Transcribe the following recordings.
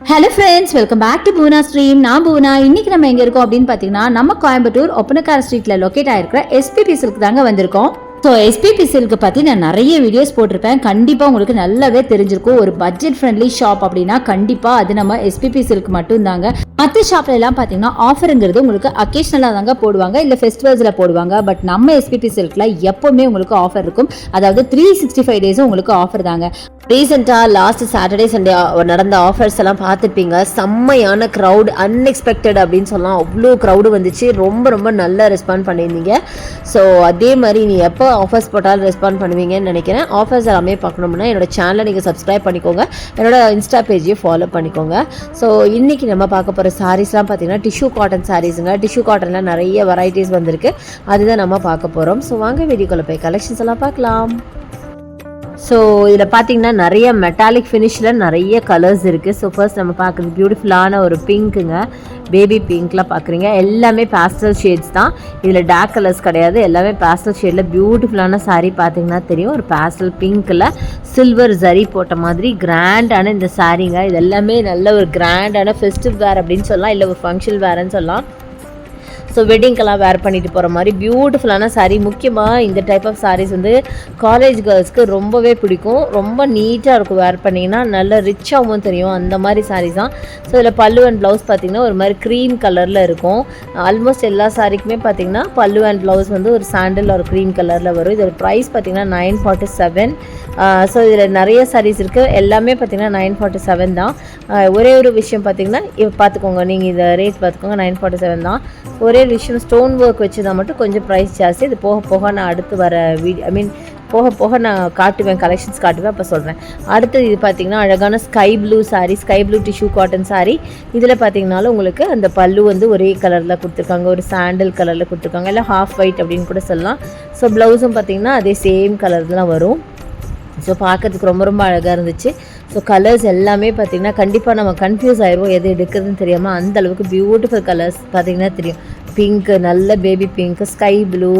Hello friends, welcome back to Poona stream. நான் பூனா. இன்னைக்கு நம்ம எங்கே இருக்கோம் அப்படின்னு பார்த்தீங்கன்னா, நம்ம கோயம்புத்தூர் ஒப்பனக்கார ஸ்ட்ரீட்டில் லொக்கேட் ஆகிருக்கிற எஸ்பிபி சில்க் தாங்க வந்திருக்கோம். ஸோ எஸ்பிபி சில்க்கு பற்றி நான் நிறைய வீடியோஸ் போட்டிருப்பேன். கண்டிப்பாக உங்களுக்கு நல்லாவே தெரிஞ்சிருக்கும். ஒரு பட்ஜெட் ஃப்ரெண்ட்லி ஷாப் அப்படின்னா கண்டிப்பாக அது நம்ம எஸ்பிபி சில்க் மட்டும் தாங்க. மற்ற ஷாப்ல எல்லாம் பார்த்தீங்கன்னா ஆஃபருங்கிறது உங்களுக்கு அக்கேஷனலாக தாங்க போடுவாங்க, இல்லை ஃபெஸ்டிவல்ஸில் போடுவாங்க. பட் நம்ம எஸ்பிபி சில்கில் எப்போவுமே உங்களுக்கு ஆஃபர் இருக்கும். அதாவது 365 டேஸும் உங்களுக்கு ஆஃபர் தாங்க. ரீசெண்டாக லாஸ்ட் சாட்டர்டே சண்டே நடந்த ஆஃபர்ஸ் எல்லாம் பார்த்துருப்பீங்க. செம்மையான க்ரௌட், அன்எக்ஸ்பெக்டட் அப்படின்னு சொல்லலாம். அவ்வளோ க்ரௌடு வந்துச்சு. ரொம்ப ரொம்ப நல்லா ரெஸ்பாண்ட் பண்ணியிருந்தீங்க. ஸோ அதே மாதிரி நீ எப்போ ஆஃபர்ஸ் போட்டாலும் ரெஸ்பாண்ட் பண்ணுவீங்கன்னு நினைக்கிறேன். ஆஃபர்ஸ் எல்லாமே பார்க்கணும்னா என்னோட சேனலை நீங்கள் சப்ஸ்கிரைப் பண்ணிக்கோங்க, என்னோட இன்ஸ்டா பேஜையும் ஃபாலோ பண்ணிக்கோங்க. ஸோ இன்றைக்கி நம்ம பார்க்க போகிற சாரீஸ்லாம் பார்த்தீங்கன்னா டிஷ்யூ காட்டன் சாரீஸுங்க. டிஷ்யூ காட்டனில் நிறைய வெரைட்டிஸ் வந்திருக்கு, அதுதான் நம்ம பார்க்க போகிறோம். ஸோ வாங்க வீடியோக்குள்ளே போய் கலெக்ஷன்ஸ் எல்லாம் பார்க்கலாம். ஸோ இதில் பார்த்தீங்கன்னா நிறைய மெட்டாலிக் ஃபினிஷில் நிறைய கலர்ஸ் இருக்குது. ஸோ ஃபர்ஸ்ட் நம்ம பார்க்குறது பியூட்டிஃபுல்லான ஒரு பிங்க்குங்க, பேபி பிங்க்லாம் பார்க்குறீங்க. எல்லாமே பேஸ்டல் ஷேட்ஸ் தான், இதில் டார்க் கலர்ஸ் கிடையாது. எல்லாமே பேஸ்டல் ஷேடில் பியூட்டிஃபுல்லான சாரீ பார்த்தீங்கன்னா தெரியும். ஒரு பேஸ்டல் பிங்க்கில் சில்வர் ஜரி போட்ட மாதிரி கிராண்டான இந்த சாரீங்க. இது எல்லாமே நல்ல ஒரு கிராண்டான ஃபெஸ்டிவ் வேர் அப்படின்னு சொல்லலாம், இல்லை ஒரு ஃபங்க்ஷன் வேர்ன்னு சொல்லலாம். ஸோ வெட்டிங்கெல்லாம் வேர் பண்ணிட்டு போகிற மாதிரி பியூட்டிஃபுல்லான சாரீ. முக்கியமாக இந்த டைப் ஆஃப் சாரீஸ் வந்து காலேஜ் கேர்ள்ஸ்க்கு ரொம்பவே பிடிக்கும். ரொம்ப நீட்டாக இருக்கும், வேர் பண்ணிங்கன்னா நல்ல ரிச்சாகவும் தெரியும். அந்த மாதிரி சாரீஸ் தான். ஸோ இதில் பல்லு அண்ட் ப்ளவுஸ் பார்த்திங்கன்னா ஒரு மாதிரி க்ரீம் கலரில் இருக்கும். ஆல்மோஸ்ட் எல்லா சாரீக்குமே பார்த்திங்கன்னா பல்லு அண்ட் ப்ளவுஸ் வந்து ஒரு சாண்டில் ஒரு க்ரீம் கலரில் வரும். இதோட ப்ரைஸ் பார்த்திங்கன்னா 947. ஸோ இதில் நிறைய சாரீஸ் இருக்குது, எல்லாமே பார்த்திங்கன்னா 947 தான். ஒரே ஒரு விஷயம் பார்த்திங்கன்னா இப்போ பார்த்துக்கோங்க, நீங்கள் இந்த ரேட் பார்த்துக்கோங்க, 947 தான். ஒரே விஷயம், ஸ்டோன் ஒர்க் வச்சுதான் மட்டும் கொஞ்சம் ப்ரைஸ் ஜாஸ்தி. இது போக போக நான் அடுத்து வர போக போக நான் காட்டுவேன், கலெக்ஷன்ஸ் காட்டுவேன், அப்போ சொல்கிறேன். அடுத்தது இது பார்த்திங்கன்னா அழகான sky blue sari, sky blue tissue cotton sari. இதில் பார்த்திங்கனாலும் உங்களுக்கு அந்த பல்லு வந்து ஒரே கலரில் கொடுத்துருக்காங்க, ஒரு சாண்டில் கலரில் கொடுத்துருக்காங்க, இல்லை ஹாஃப் ஒயிட் அப்படின்னு கூட சொல்லலாம். ஸோ ப்ளவுஸும் பார்த்திங்கன்னா அதே சேம் கலர் தான் வரும். ஸோ பார்க்கறதுக்கு ரொம்ப ரொம்ப அழகாக இருந்துச்சு. ஸோ கலர்ஸ் எல்லாமே பார்த்திங்கன்னா கண்டிப்பாக நம்ம கன்ஃபியூஸ் ஆயிடுவோம், எது எடுக்கிறதுன்னு தெரியாமல். அந்தளவுக்கு பியூட்டிஃபுல் கலர்ஸ் பார்த்திங்கன்னா தெரியும். பிங்க்கு, நல்ல பேபி பிங்க்கு, ஸ்கை ப்ளூ,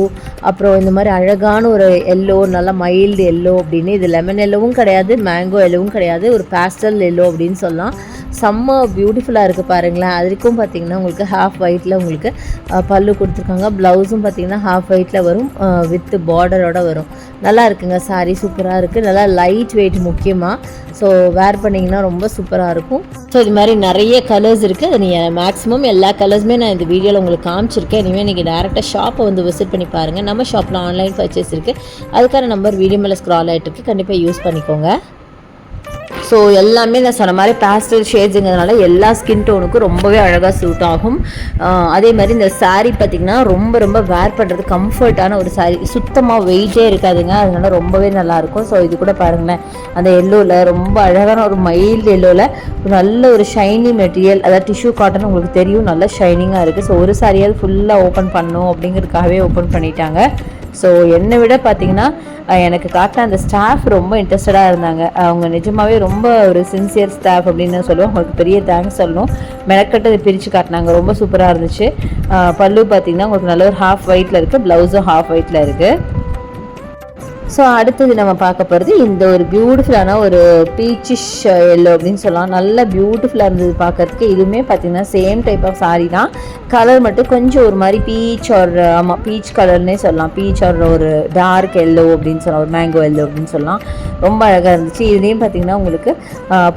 அப்புறம் இந்த மாதிரி அழகான ஒரு எல்லோ, நல்லா மைல்டு எல்லோ அப்படின்னு. இது லெமன் எல்லோவும் கிடையாது, மேங்கோ எல்லோவும் கிடையாது, ஒரு பேஸ்டல் எல்லோ அப்படின்னு சொல்லலாம். செம்ம பியூட்டிஃபுல்லாக இருக்குது பாருங்களேன். அதுக்கும் பார்த்திங்கன்னா உங்களுக்கு ஹாஃப் ஒயிட்டில் உங்களுக்கு பல்லு கொடுத்துருக்காங்க. ப்ளவுஸும் பார்த்திங்கன்னா ஹாஃப் ஒயிட்டில் வரும், வித் பார்டரோடு வரும். நல்லா இருக்குங்க சாரீ, சூப்பராக இருக்குது. நல்லா லைட் வெயிட் முக்கியமாக. ஸோ வேர் பண்ணிங்கன்னா ரொம்ப சூப்பராக இருக்கும். ஸோ இது மாதிரி நிறைய கலர்ஸ் இருக்குது. அது நீங்கள் மேக்ஸிமம் எல்லா கலர்ஸுமே நான் இந்த வீடியோவில் உங்களுக்கு காமிச்சிருக்கேன். இனிமேல் நீங்கள் டேரெக்டாக ஷாப்பை வந்து விசிட் பண்ணி பாருங்கள். நம்ம ஷாப்பில் ஆன்லைன் பர்ச்சேஸ் இருக்குது, அதுக்கான நம்பர் வீடியோ மேலே ஸ்க்ரால் ஆகிட்டு இருக்குது, கண்டிப்பாக யூஸ் பண்ணிக்கோங்க. ஸோ எல்லாமே நான் சொன்ன மாதிரி பேஸ்டல் ஷேட்ஸுங்கிறதுனால எல்லா ஸ்கின் டோனுக்கும் ரொம்பவே அழகாக சூட் ஆகும். அதே மாதிரி இந்த சாரீ பார்த்திங்கன்னா ரொம்ப ரொம்ப வேர் பண்ணுறது கம்ஃபர்ட்டான ஒரு சாரீ, சுத்தமாக வெயிட்டே இருக்காதுங்க, அதனால ரொம்பவே நல்லாயிருக்கும். ஸோ இது கூட பாருங்களேன், அந்த எல்லோவில் ரொம்ப அழகான ஒரு மைல்டு எல்லோவில் நல்ல ஒரு ஷைனி மெட்டீரியல், அதாவது டிஷ்யூ காட்டன் உங்களுக்கு தெரியும், நல்ல ஷைனிங்காக இருக்குது. ஸோ ஒரு சாரியால் ஃபுல்லாக ஓப்பன் பண்ணணும் அப்படிங்கிறதுக்காகவே ஓப்பன் பண்ணிட்டாங்க. ஸோ என்னை விட பார்த்திங்கன்னா எனக்கு காட்டின அந்த ஸ்டாஃப் ரொம்ப இன்ட்ரெஸ்டடாக இருந்தாங்க. அவங்க நிஜமாகவே ரொம்ப ஒரு சின்சியர் ஸ்டாஃப் அப்படின்னு சொல்லுவோம். அவங்களுக்கு பெரிய தேங்க்ஸ் சொல்லணும். மெனக்கட்டு அதை பிரித்து காட்டினாங்க, ரொம்ப சூப்பராக இருந்துச்சு. பல்லு பார்த்திங்கன்னா உங்களுக்கு நல்ல ஒரு ஹாஃப் ஒயிட்டில் இருக்குது, ப்ளவுஸும் ஹாஃப் ஒயிட்டில் இருக்குது. ஸோ அடுத்தது நம்ம பார்க்க போகிறது இந்த ஒரு பியூட்டிஃபுல்லான ஒரு பீச்சிஷ் எல்லோ அப்படின்னு சொல்லலாம். நல்லா பியூட்டிஃபுல்லாக இருந்தது பார்க்கறதுக்கு. இதுவுமே பார்த்திங்கன்னா சேம் டைப் ஆஃப் சாரீ தான், கலர் மட்டும் கொஞ்சம் ஒரு மாதிரி பீச் ஒரு ஆமாம் பீச் கலர்னே சொல்லலாம், பீச் ஒரு டார்க் எல்லோ அப்படின்னு சொல்லலாம், ஒரு மேங்கோ எல்லோ அப்படின்னு சொல்லலாம். ரொம்ப அழகாக இருந்துச்சு. இதுலேயும் பார்த்திங்கன்னா உங்களுக்கு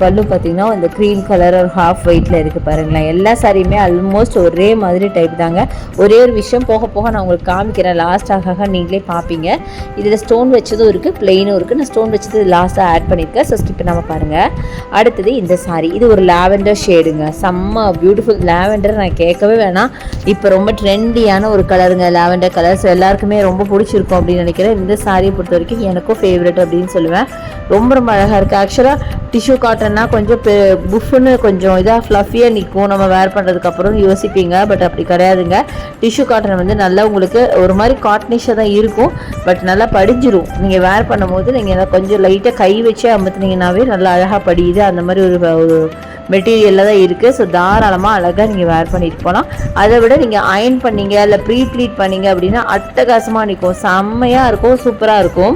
பல்லு பார்த்திங்கன்னா இந்த க்ரீம் கலர் ஒரு ஹாஃப் ஒயிட்டில் இருக்குது பாருங்களேன். எல்லா சாரியுமே ஆல்மோஸ்ட் ஒரே மாதிரி டைப் தாங்க. ஒரே ஒரு விஷயம் போக போக நான் உங்களுக்கு காமிக்கிறேன், லாஸ்ட்டாக நீங்களே பார்ப்பீங்க. இதில் ஸ்டோன் வச்சதும் இருக்குது, பிளெயினும் இருக்குது. நான் ஸ்டோன் வச்சது லாஸ்ட்டாக ஆட் பண்ணியிருக்கேன், ஸோ ஸ்கிப் பண்ணாமல் பாருங்கள். அடுத்தது இந்த சாரீ, இது ஒரு லாவெண்டர் ஷேடுங்க, செம்ம பியூட்டிஃபுல். லாவெண்டர் நான் கேட்கவே வேணாம், இப்போ ரொம்ப ட்ரெண்டியான ஒரு கலருங்க லாவெண்டர் கலர். ஸோ எல்லாருக்குமே ரொம்ப பிடிச்சிருக்கும் அப்படின்னு நினைக்கிறேன். இந்த சாரியை பொறுத்த வரைக்கும் எனக்கும் ஃபேவரட் அப்படின்னு சொல்லுவேன். ரொம்ப ரொம்ப அழகாக இருக்குது. ஆக்சுவலாக டிஷ்யூ காட்டன்னா கொஞ்சம் புஃப்னு கொஞ்சம் இதாக ஃப்ளஃபியாக நிற்கும் நம்ம வேர் பண்ணுறதுக்கப்புறம் யோசிப்பீங்க. பட் அப்படி கிடையாதுங்க. டிஷ்யூ காட்டன் வந்து நல்லா உங்களுக்கு ஒரு மாதிரி காட்டனிஷாக தான் இருக்கும், பட் நல்லா படிஞ்சிரும். நீங்கள் வேர் பண்ணும்போது நீங்கள் கொஞ்சம் லைட்டாக கை வச்சே அமுத்துனீங்கன்னாவே நல்லா அழகாக படியுது. அந்த மாதிரி ஒரு மெட்டீரியலில் தான் இருக்குது. ஸோ தாராளமாக அழகாக நீங்கள் வேர் பண்ணிட்டு போகலாம். அதை விட நீங்கள் அயன் பண்ணீங்க இல்லை ப்ளீட் பண்ணீங்க அப்படின்னா அட்டகாசமாக நிற்கும், செம்மையாக இருக்கும், சூப்பராக இருக்கும்.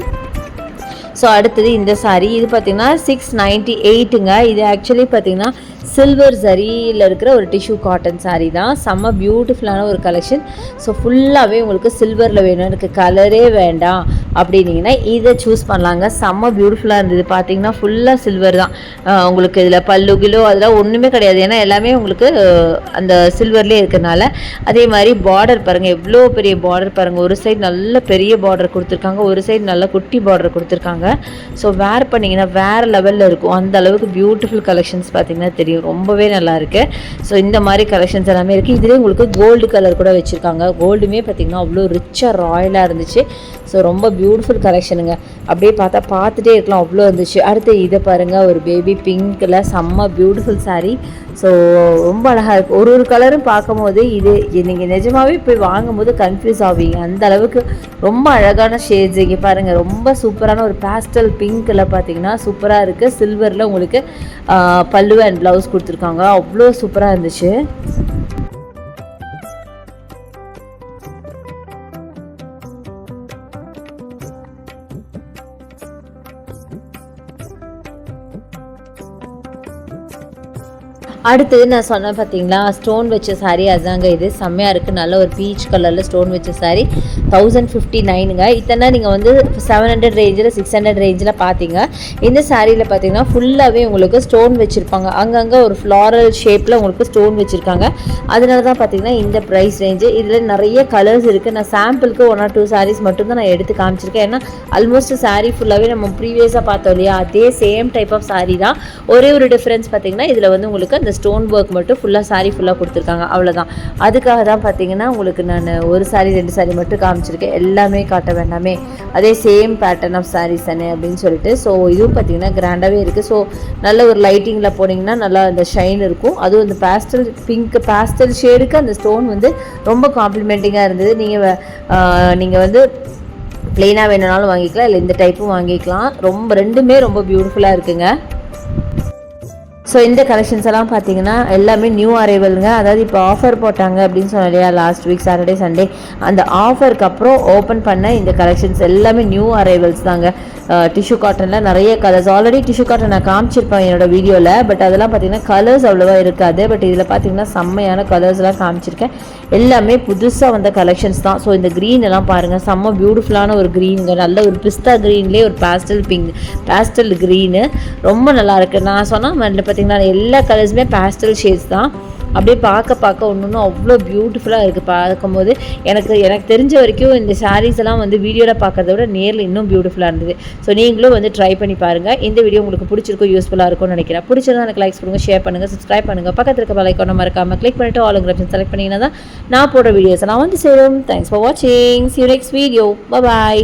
ஸோ அடுத்தது இந்த சாரீ இது பார்த்திங்கன்னா 698ங்க. இது ஆக்சுவலி பார்த்திங்கன்னா சில்வர் ஜரியில் இருக்கிற ஒரு டிஷ்யூ காட்டன் சாரீ தான். செம்ம பியூட்டிஃபுல்லான ஒரு கலெக்ஷன். ஸோ ஃபுல்லாகவே உங்களுக்கு சில்வரில் வேணும், எனக்கு கலரே வேண்டாம் அப்படின்னீங்கன்னா இதை சூஸ் பண்ணலாங்க. செம்ம பியூட்டிஃபுல்லாக இருந்தது. பார்த்தீங்கன்னா ஃபுல்லாக சில்வர் தான். உங்களுக்கு இதில் பல்லு கிலோ அதெல்லாம் ஒன்றுமே கிடையாது, ஏன்னா எல்லாமே உங்களுக்கு அந்த சில்வர்லேயே இருக்கிறனால. அதே மாதிரி பார்டர் பாருங்கள், எவ்வளோ பெரிய பார்டர் பாருங்கள். ஒரு சைடு நல்ல பெரிய பார்டர் கொடுத்துருக்காங்க, ஒரு சைடு நல்ல குட்டி பார்டர் கொடுத்துருக்காங்க. ஸோ வேர் பண்ணிங்கன்னா வேறு லெவலில் இருக்கும். அந்த அளவுக்கு பியூட்டிஃபுல் கலெக்ஷன்ஸ் பார்த்திங்கன்னா தெரியும், ரொம்பவே நல்லா இருக்கு. ஸோ இந்த மாதிரி கலெக்ஷன்ஸ் எல்லாமே இருக்குது. இதிலே உங்களுக்கு கோல்டு கலர் கூட வச்சுருக்காங்க. கோல்டுமே பார்த்திங்கன்னா அவ்வளோ ரிச்சாக ராயலாக இருந்துச்சு. ஸோ ரொம்ப பியூட்டிஃபுல் கலெக்ஷனுங்க. அப்படியே பார்த்துட்டே இருக்கலாம், அவ்வளோ இருந்துச்சு. அடுத்து இதை பாருங்கள், ஒரு பேபி பிங்க்கில் செம்ம பியூட்டிஃபுல் சாரீ. ஸோ ரொம்ப அழகாக இருக்குது. ஒரு கலரும் பார்க்கும்போது இது நீங்கள் நிஜமாகவே போய் வாங்கும்போது கன்ஃபியூஸ் ஆவீங்க, அந்த அளவுக்கு ரொம்ப அழகான ஷேட்ஸ். இங்கே பாருங்கள், ரொம்ப சூப்பரான ஒரு பேஸ்டல் பிங்க்கில் பார்த்தீங்கன்னா சூப்பராக இருக்குது. சில்வரில் உங்களுக்கு பல்லு அண்ட் ப்ளவுஸ் கொடுத்துருக்காங்க. அவ்வளோ சூப்பராக இருந்துச்சு. அடுத்தது நான் சொன்னேன் பார்த்தீங்களா, ஸ்டோன் வச்ச சாரீ, அதுதாங்க இது. செம்மையாக இருக்குது. நல்ல ஒரு பீச் கலரில் ஸ்டோன் வச்ச சாரீ. 1059ங்க. இத்தனை நீங்கள் வந்து 700 ரேஞ்சில் 600 ரேஞ்சில் பார்த்தீங்க. இந்த சாரியில் பார்த்தீங்கன்னா ஃபுல்லாகவே உங்களுக்கு ஸ்டோன் வச்சுருப்பாங்க. அங்கங்கே ஒரு ஃப்ளாரல் ஷேப்பில் உங்களுக்கு ஸ்டோன் வச்சுருக்காங்க. அதனால தான் பார்த்தீங்கன்னா இந்த ப்ரைஸ் ரேஞ்சு. இதில் நிறைய கலர்ஸ் இருக்குது. நான் சாம்பிளுக்கு 1 or 2 சாரீஸ் மட்டும்தான் நான் எடுத்து காமிச்சிருக்கேன். ஏன்னா ஆல்மோஸ்ட் சாரீ ஃபுல்லாகவே நம்ம ப்ரீவியஸாக பார்த்தோம் இல்லையா, அதே சேம் டைப் ஆஃப் சாரீ தான். ஒரே ஒரு டிஃப்ரென்ஸ் பார்த்தீங்கன்னா இதில் வந்து உங்களுக்கு அந்த ஸ்டோன் ஒர்க் மட்டும் ஃபுல்லாக சாரீ ஃபுல்லாக கொடுத்துருக்காங்க, அவ்வளோதான். அதுக்காக தான் பார்த்தீங்கன்னா உங்களுக்கு நான் ஒரு சாரீ 2 சாரீ மட்டும் காமிச்சிருக்கேன். எல்லாமே காட்ட வேண்டாமே, அதே சேம் பேட்டர்ன் ஆஃப் சாரீஸ் தானே அப்படின்னு சொல்லிட்டு. ஸோ இதுவும் பார்த்தீங்கன்னா கிராண்டாகவே இருக்குது. ஸோ நல்ல ஒரு லைட்டிங்கில் போனீங்கன்னா நல்லா அந்த ஷைன் இருக்கும். அதுவும் இந்த பேஸ்டல் பிங்க் பேஸ்டல் ஷேடுக்கு அந்த ஸ்டோன் வந்து ரொம்ப காம்ப்ளிமெண்டிங்காக இருந்தது. நீங்கள் வந்து ப்ளெயினாக வேணுனாலும் வாங்கிக்கலாம், இல்லை இந்த டைப்பும் வாங்கிக்கலாம். ரெண்டுமே ரொம்ப பியூட்டிஃபுல்லாக இருக்குங்க. ஸோ இந்த கலெக்ஷன்ஸ் எல்லாம் பார்த்தீங்கன்னா எல்லாமே நியூ அரைவலுங்க. அதாவது இப்போ ஆஃபர் போட்டாங்க அப்படின்னு சொன்னேன் இல்லையா, லாஸ்ட் வீக் சாட்டர்டே சண்டே, அந்த ஆஃபருக்கு அப்புறம் ஓப்பன் பண்ண இந்த கலெக்ஷன்ஸ் எல்லாமே நியூ அரைவல்ஸ் தாங்க. டிஷ்யூ காட்டனில் நிறைய கலர்ஸ், ஆல்ரெடி டிஷ்யூ காட்டன் நான் காமிச்சிருப்பேன் என்னோட வீடியோவில். பட் அதெல்லாம் பார்த்தீங்கன்னா கலர்ஸ் அவ்வளோவா இருக்காது. பட் இதில் பார்த்தீங்கன்னா செம்மையான கலர்ஸ்லாம் காமிச்சிருக்கேன். எல்லாமே புதுசாக வந்த கலெக்ஷன்ஸ் தான். ஸோ இந்த க்ரீன் எல்லாம் பாருங்கள், செம்ம பியூட்டிஃபுல்லான ஒரு க்ரீனுங்க. நல்ல ஒரு பிஸ்தா க்ரீன்லேயே ஒரு பேஸ்டல் க்ரீனு ரொம்ப நல்லாயிருக்கு. நான் சொன்னால் பார்த்தீங்கன்னா எல்லா கலர்ஸுமே பேஸ்டல் ஷேட்ஸ் தான். அப்படியே பார்க்க ஒன்று அவ்வளோ பியூட்டிஃபுல்லாக இருக்குது. பார்க்கும்போது எனக்கு தெரிஞ்ச வரைக்கும் இந்த சாரீஸ் எல்லாம் வந்து வீடியோவில் பார்க்கறத விட நேரில் இன்னும் பியூட்டிஃபுல்லாக இருந்தது. ஸோ நீங்களும் வந்து ட்ரை பண்ணி பாருங்கள். இந்த வீடியோ உங்களுக்கு பிடிச்சிருக்கும், யூஸ்ஃபுல்லாக இருக்கும்னு நினைக்கிறேன். பிடிச்சிருந்தா எனக்கு லைக்ஸ் கொடுங்க, ஷேர் பண்ணுங்கள், சப்ஸ்கிரைப் பண்ணுங்கள். பக்கத்தில் இருக்க பெல் ஐகானை மறக்காமல் கிளிக் பண்ணிட்டு ஆல் ஆப்ஷன் செலக்ட் பண்ணிங்கன்னா தான் நான் போடுற வீடியோஸ் எல்லாம் வந்து சேரும். தேங்க்ஸ் ஃபார் வாட்சிங். See you next video. Bye bye.